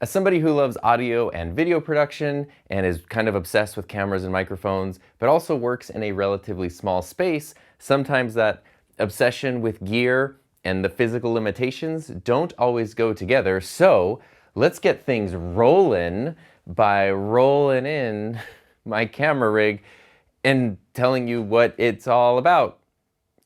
As somebody who loves audio and video production and is kind of obsessed with cameras and microphones, but also works in a relatively small space, sometimes that obsession with gear and the physical limitations don't always go together. So let's get things rolling by rolling in my camera rig and telling you what it's all about.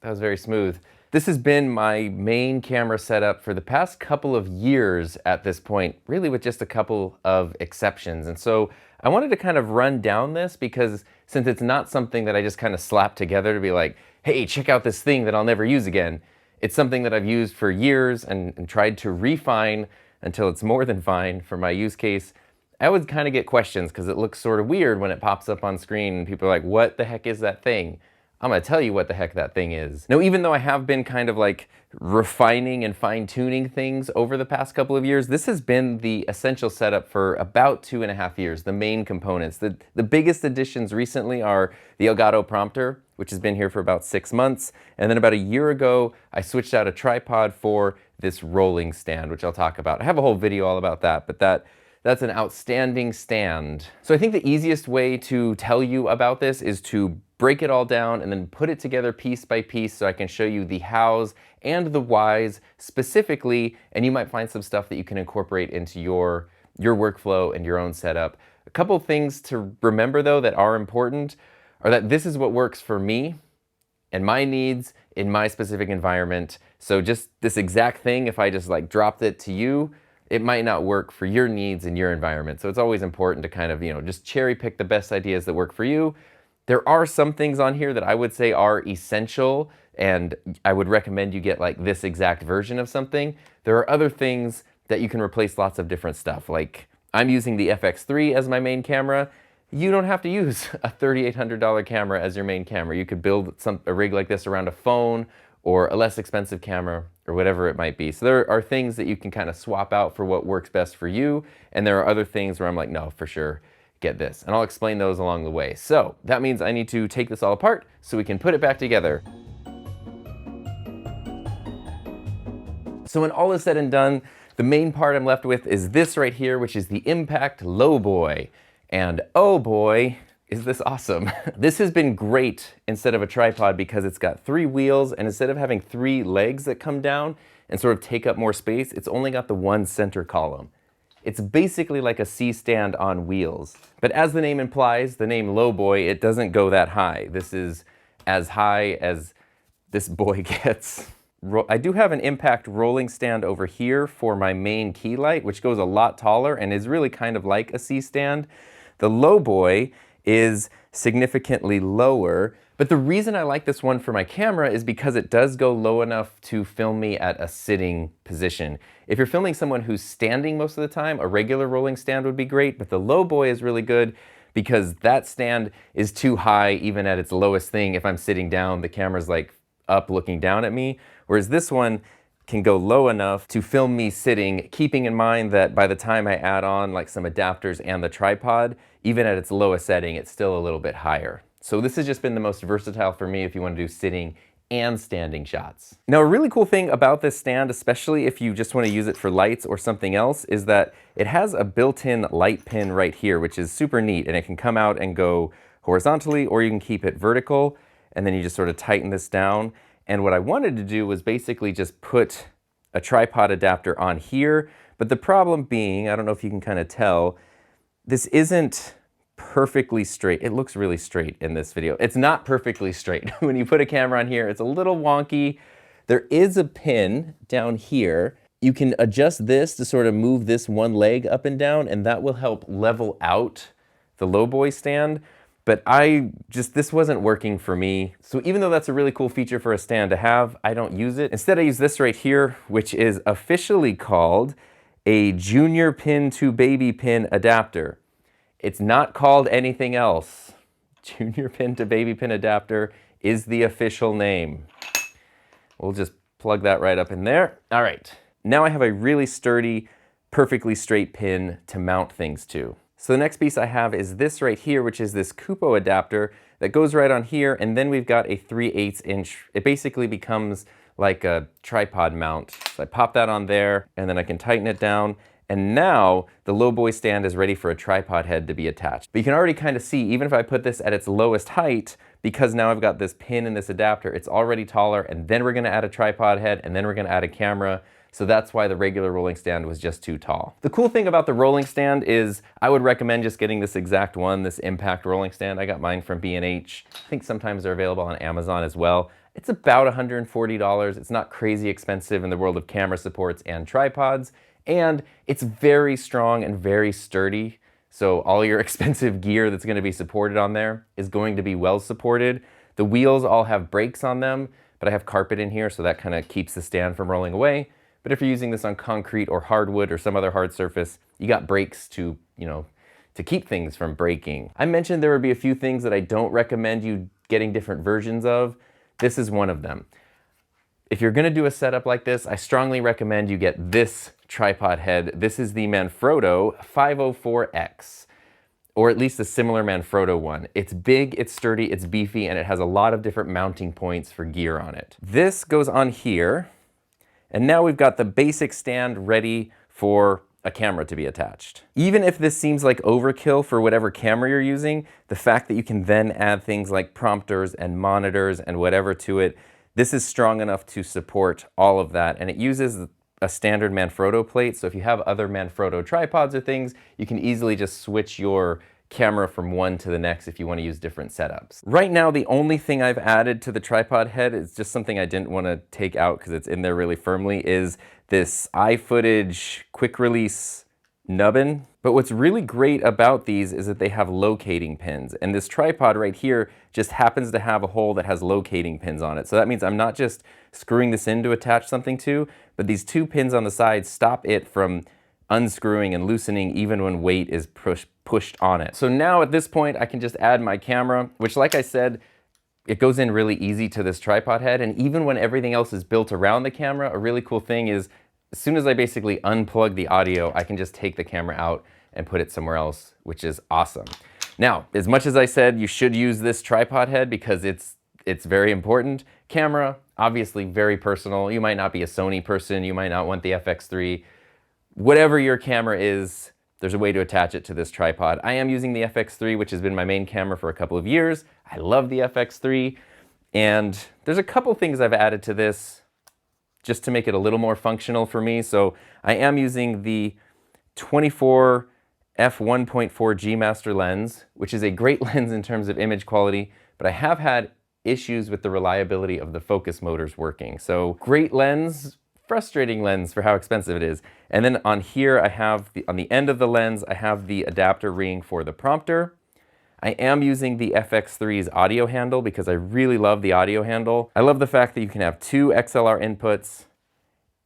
That was very smooth. This has been my main camera setup for the past couple of years at this point, really with just a couple of exceptions. And so I wanted to kind of run down this because since it's not something that I just kind of slapped together to be like, hey, check out this thing that I'll never use again. It's something that I've used for years and tried to refine until it's more than fine for my use case. I would kind of get questions because it looks sort of weird when it pops up on screen and people are like, what the heck is that thing? I'm gonna tell you what the heck that thing is. Now, even though I have been kind of like refining and fine-tuning things over the past couple of years, this has been the essential setup for about 2.5 years, the main components. The biggest additions recently are the Elgato Prompter, which has been here for about 6 months. And then about a year ago, I switched out a tripod for this rolling stand, which I'll talk about. I have a whole video all about that, but that's an outstanding stand. So I think the easiest way to tell you about this is to break it all down and then put it together piece by piece so I can show you the hows and the whys specifically, and you might find some stuff that you can incorporate into your workflow and your own setup. A couple things to remember though that are important are that this is what works for me and my needs in my specific environment. So just this exact thing, if I just like dropped it to you, it might not work for your needs in your environment. So it's always important to kind of, just cherry pick the best ideas that work for you. There are some things on here that I would say are essential, and I would recommend you get like this exact version of something. There are other things that you can replace lots of different stuff. Like I'm using the FX3 as my main camera. You don't have to use a $3,800 camera as your main camera. You could build a rig like this around a phone or a less expensive camera or whatever it might be. So there are things that you can kind of swap out for what works best for you. And there are other things where I'm like, no, for sure, get this. And I'll explain those along the way. So that means I need to take this all apart so we can put it back together. So when all is said and done, the main part I'm left with is this right here, which is the Impact Low Boy. And oh boy, is this awesome. This has been great instead of a tripod because it's got 3 wheels, and instead of having 3 legs that come down and sort of take up more space, it's only got the one center column. It's basically like a C-stand on wheels. But as the name implies, the name Low Boy, it doesn't go that high. This is as high as this boy gets. I do have an Impact rolling stand over here for my main key light, which goes a lot taller and is really kind of like a C-stand. The Low Boy is significantly lower, but the reason I like this one for my camera is because it does go low enough to film me at a sitting position. If you're filming someone who's standing most of the time, a regular rolling stand would be great, but the Low Boy is really good because that stand is too high even at its lowest thing. If I'm sitting down, the camera's like up looking down at me, whereas this one can go low enough to film me sitting, keeping in mind that by the time I add on like some adapters and the tripod, even at its lowest setting, it's still a little bit higher. So this has just been the most versatile for me if you want to do sitting and standing shots. Now, a really cool thing about this stand, especially if you just want to use it for lights or something else, is that it has a built-in light pin right here, which is super neat, and it can come out and go horizontally, or you can keep it vertical, and then you just sort of tighten this down. And what I wanted to do was basically just put a tripod adapter on here, but the problem being, I don't know if you can kind of tell, this isn't perfectly straight. It looks really straight in this video. It's not perfectly straight. When you put a camera on here, it's a little wonky. There is a pin down here. You can adjust this to sort of move this one leg up and down, and that will help level out the Low Boy stand. But this wasn't working for me. So even though that's a really cool feature for a stand to have, I don't use it. Instead, I use this right here, which is officially called a junior pin to baby pin adapter. It's not called anything else. Junior pin to baby pin adapter is the official name. We'll just plug that right up in there. All right, now I have a really sturdy, perfectly straight pin to mount things to. So the next piece I have is this right here, which is this Kupo adapter that goes right on here, and then we've got a 3/8 inch. It basically becomes like a tripod mount. So I pop that on there, and then I can tighten it down, And now the lowboy stand is ready for a tripod head to be attached. But you can already kind of see, even if I put this at its lowest height, because now I've got this pin and this adapter, it's already taller, and then we're gonna add a tripod head, and then we're gonna add a camera. So that's why the regular rolling stand was just too tall. The cool thing about the rolling stand is I would recommend just getting this exact one, this impact rolling stand. I got mine from B&H. I think sometimes they're available on Amazon as well. It's about $140. It's not crazy expensive in the world of camera supports and tripods. And it's very strong and very sturdy. So all your expensive gear that's going to be supported on there is going to be well supported. The wheels all have brakes on them, but I have carpet in here, so that kind of keeps the stand from rolling away. But if you're using this on concrete or hardwood or some other hard surface, you got brakes to, to keep things from breaking. I mentioned there would be a few things that I don't recommend you getting different versions of. This is one of them. If you're gonna do a setup like this, I strongly recommend you get this tripod head. This is the Manfrotto 504X, or at least a similar Manfrotto one. It's big, it's sturdy, it's beefy, and it has a lot of different mounting points for gear on it. This goes on here. And now we've got the basic stand ready for a camera to be attached. Even if this seems like overkill for whatever camera you're using, the fact that you can then add things like prompters and monitors and whatever to it, this is strong enough to support all of that. And it uses a standard Manfrotto plate. So if you have other Manfrotto tripods or things, you can easily just switch your camera from one to the next if you want to use different setups. Right now, the only thing I've added to the tripod head is just something I didn't want to take out because it's in there really firmly, is this iFootage quick release nubbin. But what's really great about these is that they have locating pins, and this tripod right here just happens to have a hole that has locating pins on it. So that means I'm not just screwing this in to attach something to, but these two pins on the side stop it from unscrewing and loosening even when weight is pushed on it. So now at this point, I can just add my camera, which, like I said, it goes in really easy to this tripod head. And even when everything else is built around the camera, a really cool thing is as soon as I basically unplug the audio, I can just take the camera out and put it somewhere else, which is awesome. Now, as much as I said you should use this tripod head because it's very important, camera, obviously very personal. You might not be a Sony person, you might not want the FX3. Whatever your camera is, there's a way to attach it to this tripod. I am using the FX3, which has been my main camera for a couple of years. I love the FX3, and there's a couple things I've added to this just to make it a little more functional for me. So I am using the 24 f1.4 G Master lens, which is a great lens in terms of image quality, but I have had issues with the reliability of the focus motors working. So great lens, frustrating lens for how expensive it is. And then on here, I have, on the end of the lens, I have the adapter ring for the prompter. I am using the FX3's audio handle because I really love the audio handle. I love the fact that you can have two XLR inputs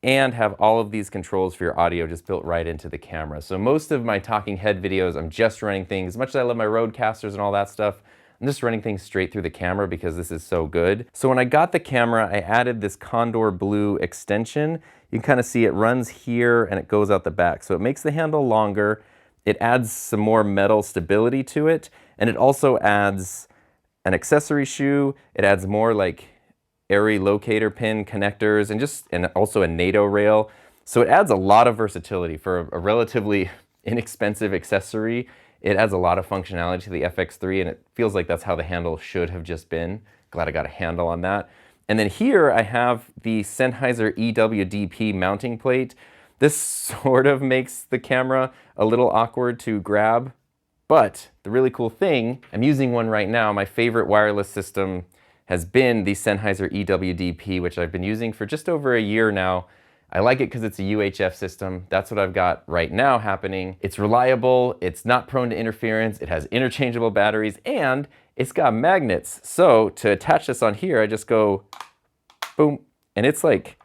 and have all of these controls for your audio just built right into the camera. So most of my talking head videos, I'm just running things, as much as I love my Roadcasters and all that stuff, I'm just running things straight through the camera because this is so good. So when I got the camera, I added this Condor Blue extension. You can kind of see it runs here and it goes out the back. So it makes the handle longer. It adds some more metal stability to it. And it also adds an accessory shoe. It adds more like airy locator pin connectors and also a NATO rail. So it adds a lot of versatility for a relatively inexpensive accessory. It adds a lot of functionality to the FX3, and it feels like that's how the handle should have just been. Glad I got a handle on that. And then here I have the Sennheiser EWDP mounting plate. This sort of makes the camera a little awkward to grab, but the really cool thing, I'm using one right now. My favorite wireless system has been the Sennheiser EWDP, which I've been using for just over a year now. I like it because it's a UHF system. That's what I've got right now happening. It's reliable, it's not prone to interference, it has interchangeable batteries, and it's got magnets. So to attach this on here, I just go boom, and it's like,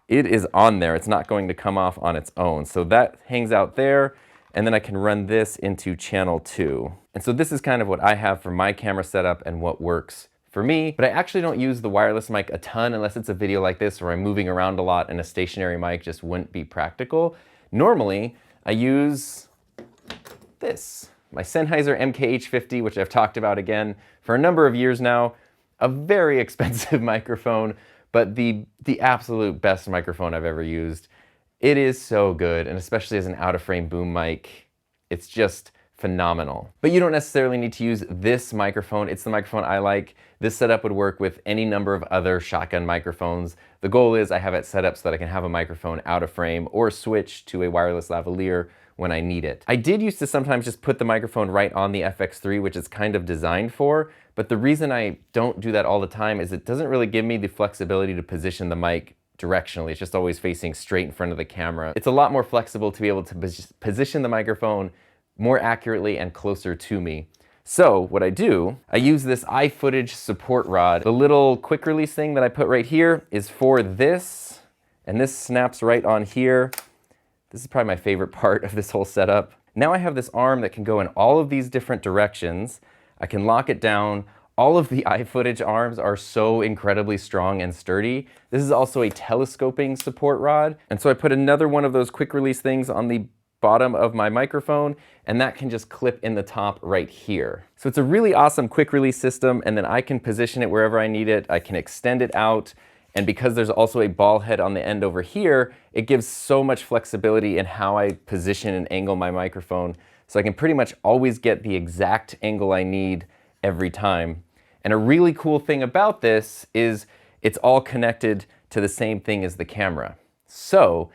it is on there. It's not going to come off on its own. So that hangs out there, and then I can run this into channel 2. And so this is kind of what I have for my camera setup and what works for me, but I actually don't use the wireless mic a ton unless it's a video like this where I'm moving around a lot and a stationary mic just wouldn't be practical. Normally, I use this, my Sennheiser MKH50, which I've talked about again for a number of years now. A very expensive microphone, but the absolute best microphone I've ever used. It is so good, and especially as an out-of-frame boom mic, it's just phenomenal. But you don't necessarily need to use this microphone. It's the microphone I like. This setup would work with any number of other shotgun microphones. The goal is I have it set up so that I can have a microphone out of frame or switch to a wireless lavalier when I need it. I did used to sometimes just put the microphone right on the FX3, which it's kind of designed for, but the reason I don't do that all the time is it doesn't really give me the flexibility to position the mic directionally. It's just always facing straight in front of the camera. It's a lot more flexible to be able to position the microphone more accurately and closer to me. So what I do, I use this iFootage support rod. The little quick release thing that I put right here is for this, and this snaps right on here. This is probably my favorite part of this whole setup. Now I have this arm that can go in all of these different directions. I can lock it down. All of the iFootage arms are so incredibly strong and sturdy. This is also a telescoping support rod. And so I put another one of those quick release things on the bottom of my microphone, and that can just clip in the top right here. So it's a really awesome quick release system, and then I can position it wherever I need it. I can extend it out, and because there's also a ball head on the end over here, it gives so much flexibility in how I position and angle my microphone. So I can pretty much always get the exact angle I need every time. And a really cool thing about this is it's all connected to the same thing as the camera. So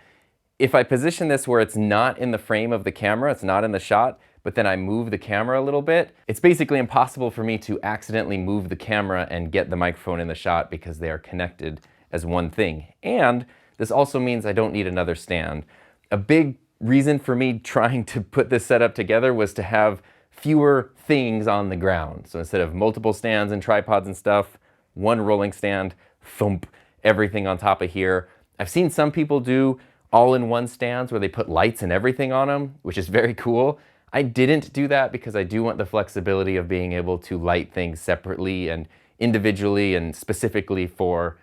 if I position this where it's not in the frame of the camera, it's not in the shot, but then I move the camera a little bit, it's basically impossible for me to accidentally move the camera and get the microphone in the shot because they are connected as one thing. And this also means I don't need another stand. A big reason for me trying to put this setup together was to have fewer things on the ground. So instead of multiple stands and tripods and stuff, one rolling stand, thump, everything on top of here. I've seen some people do all-in-one stands where they put lights and everything on them, which is very cool. I didn't do that because I do want the flexibility of being able to light things separately and individually and specifically for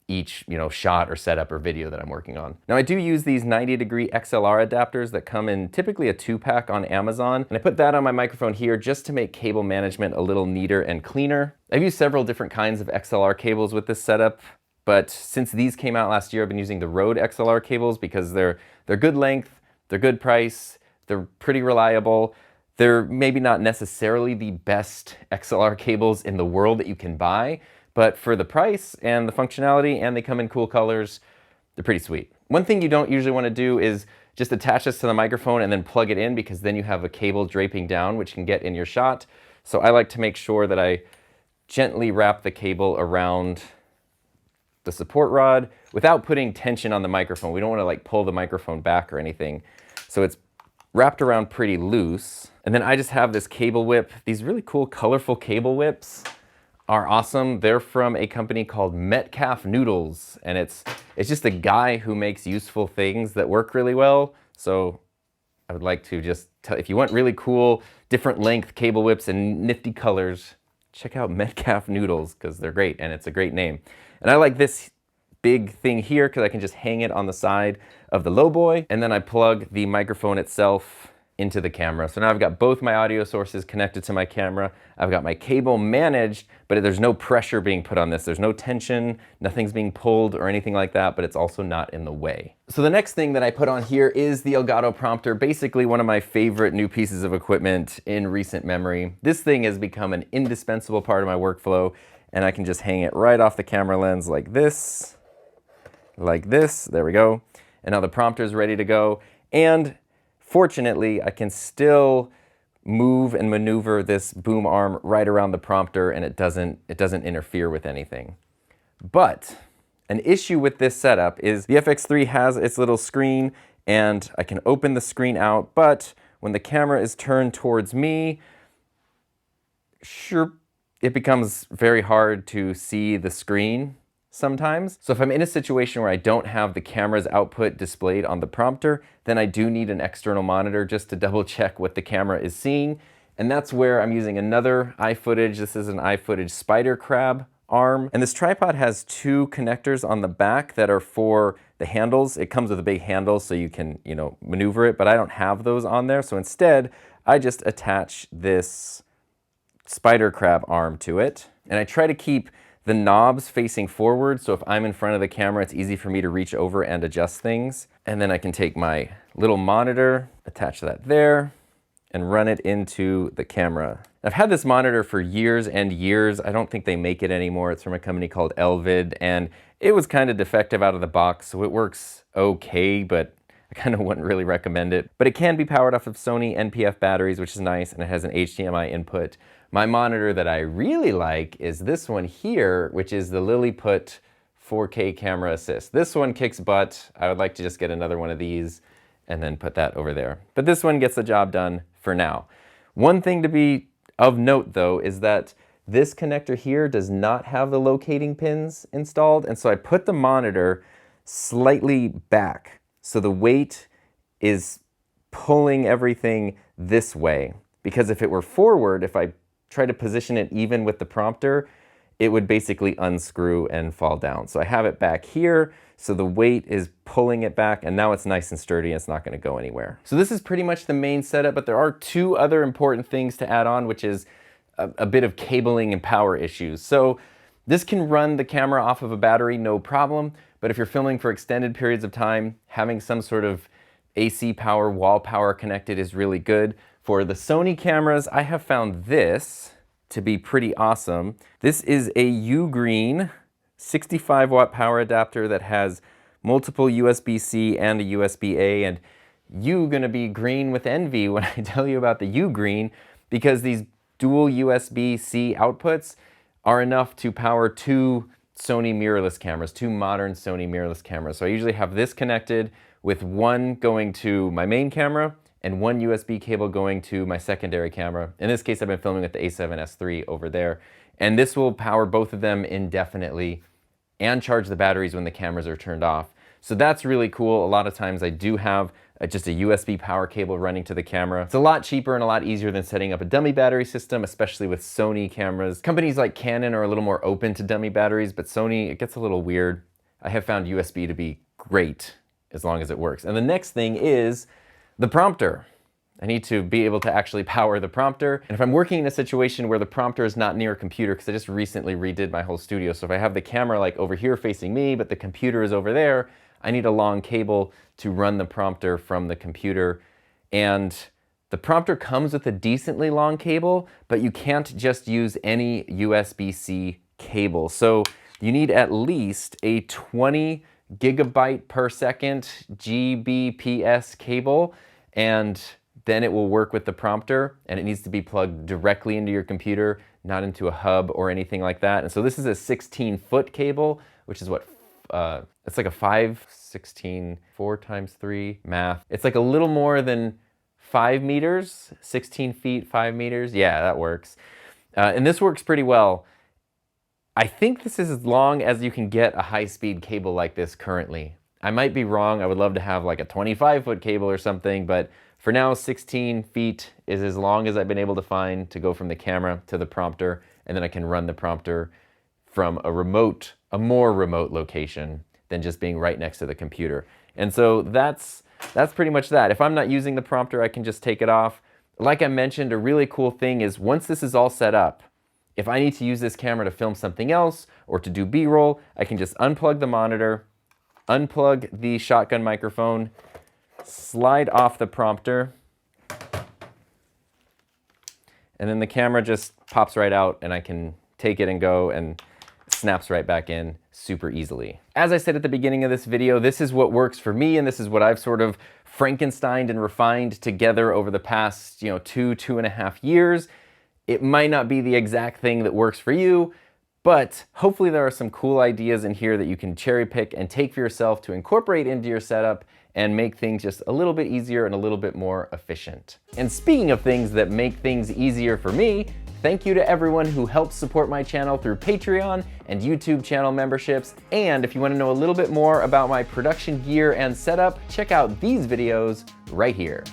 each, shot or setup or video that I'm working on. Now I do use these 90-degree XLR adapters that come in typically a 2-pack on Amazon, and I put that on my microphone here just to make cable management a little neater and cleaner. I've used several different kinds of XLR cables with this setup, but since these came out last year, I've been using the Rode XLR cables because they're good length, they're good price, they're pretty reliable. They're maybe not necessarily the best XLR cables in the world that you can buy, but for the price and the functionality, and they come in cool colors, they're pretty sweet. One thing you don't usually want to do is just attach this to the microphone and then plug it in, because then you have a cable draping down, which can get in your shot. So I like to make sure that I gently wrap the cable around the support rod without putting tension on the microphone. We don't want to like pull the microphone back or anything. So it's wrapped around pretty loose. And then I just have this cable whip. These really cool, colorful cable whips are awesome. They're from a company called Metcalf Noodles, and it's just a guy who makes useful things that work really well. So I would like to just tell, if you want really cool, different length cable whips and nifty colors, check out Metcalf Noodles, because they're great and it's a great name. And I like this big thing here because I can just hang it on the side of the lowboy, and then I plug the microphone itself into the camera. So now I've got both my audio sources connected to my camera. I've got my cable managed, but there's no pressure being put on this. There's no tension, nothing's being pulled or anything like that, but it's also not in the way. So the next thing that I put on here is the Elgato Prompter, basically one of my favorite new pieces of equipment in recent memory. This thing has become an indispensable part of my workflow, and I can just hang it right off the camera lens like this, there we go. And now the prompter is ready to go. And fortunately, I can still move and maneuver this boom arm right around the prompter, and it doesn't interfere with anything. But an issue with this setup is the FX3 has its little screen, and I can open the screen out, but when the camera is turned towards me, sure, it becomes very hard to see the screen sometimes. So if I'm in a situation where I don't have the camera's output displayed on the prompter, then I do need an external monitor just to double check what the camera is seeing. And that's where I'm using another iFootage. This is an iFootage spider crab arm. And this tripod has two connectors on the back that are for the handles. It comes with a big handle so you can, maneuver it, but I don't have those on there. So instead, I just attach this spider crab arm to it. And I try to keep the knobs facing forward, so if I'm in front of the camera, it's easy for me to reach over and adjust things. And then I can take my little monitor, attach that there, and run it into the camera. I've had this monitor for years and years. I don't think they make it anymore. It's from a company called Elvid, and it was kind of defective out of the box, so it works okay, but I kind of wouldn't really recommend it. But it can be powered off of Sony NPF batteries, which is nice, and it has an HDMI input. My monitor that I really like is this one here, which is the Lilliput 4K camera assist. This one kicks butt. I would like to just get another one of these and then put that over there. But this one gets the job done for now. One thing to be of note though is that this connector here does not have the locating pins installed, and so I put the monitor slightly back. So the weight is pulling everything this way, because if it were forward, if I try to position it even with the prompter, it would basically unscrew and fall down. So I have it back here, so the weight is pulling it back, and now it's nice and sturdy, and it's not gonna go anywhere. So this is pretty much the main setup, but there are two other important things to add on, which is a bit of cabling and power issues. So this can run the camera off of a battery, no problem, but if you're filming for extended periods of time, having some sort of AC power, wall power connected is really good. For the Sony cameras, I have found this to be pretty awesome. This is a Ugreen 65 watt power adapter that has multiple USB-C and a USB-A, and you're gonna be green with envy when I tell you about the Ugreen, because these dual USB-C outputs are enough to power two Sony mirrorless cameras, two modern Sony mirrorless cameras. So I usually have this connected with one going to my main camera and one USB cable going to my secondary camera. In this case, I've been filming with the A7S III over there. And this will power both of them indefinitely and charge the batteries when the cameras are turned off. So that's really cool. A lot of times I do have just a USB power cable running to the camera. It's a lot cheaper and a lot easier than setting up a dummy battery system, especially with Sony cameras. Companies like Canon are a little more open to dummy batteries, but Sony, it gets a little weird. I have found USB to be great as long as it works. And the next thing is the prompter. I need to be able to actually power the prompter. And if I'm working in a situation where the prompter is not near a computer, because I just recently redid my whole studio, so if I have the camera like over here facing me, but the computer is over there, I need a long cable to run the prompter from the computer. And the prompter comes with a decently long cable, but you can't just use any USB-C cable. So you need at least a 20 gigabyte per second GBPS cable, and then it will work with the prompter, and it needs to be plugged directly into your computer, not into a hub or anything like that. And so this is a 16-foot cable, which is what, it's like a 5/16, 4 times 3 math. It's like a little more than 5 meters, 16 feet, 5 meters. Yeah, that works. And this works pretty well. I think this is as long as you can get a high-speed cable like this currently. I might be wrong. I would love to have like a 25-foot cable or something, but for now, 16 feet is as long as I've been able to find to go from the camera to the prompter, and then I can run the prompter from a more remote location than just being right next to the computer. And so that's pretty much that. If I'm not using the prompter, I can just take it off. Like I mentioned, a really cool thing is once this is all set up, if I need to use this camera to film something else or to do B-roll, I can just unplug the monitor, unplug the shotgun microphone, slide off the prompter, and then the camera just pops right out and I can take it and go, and snaps right back in super easily. As I said at the beginning of this video, this is what works for me, and this is what I've sort of Frankensteined and refined together over the past, 2.5 years. It might not be the exact thing that works for you, but hopefully there are some cool ideas in here that you can cherry pick and take for yourself to incorporate into your setup and make things just a little bit easier and a little bit more efficient. And speaking of things that make things easier for me, thank you to everyone who helps support my channel through Patreon and YouTube channel memberships. And if you want to know a little bit more about my production gear and setup, check out these videos right here.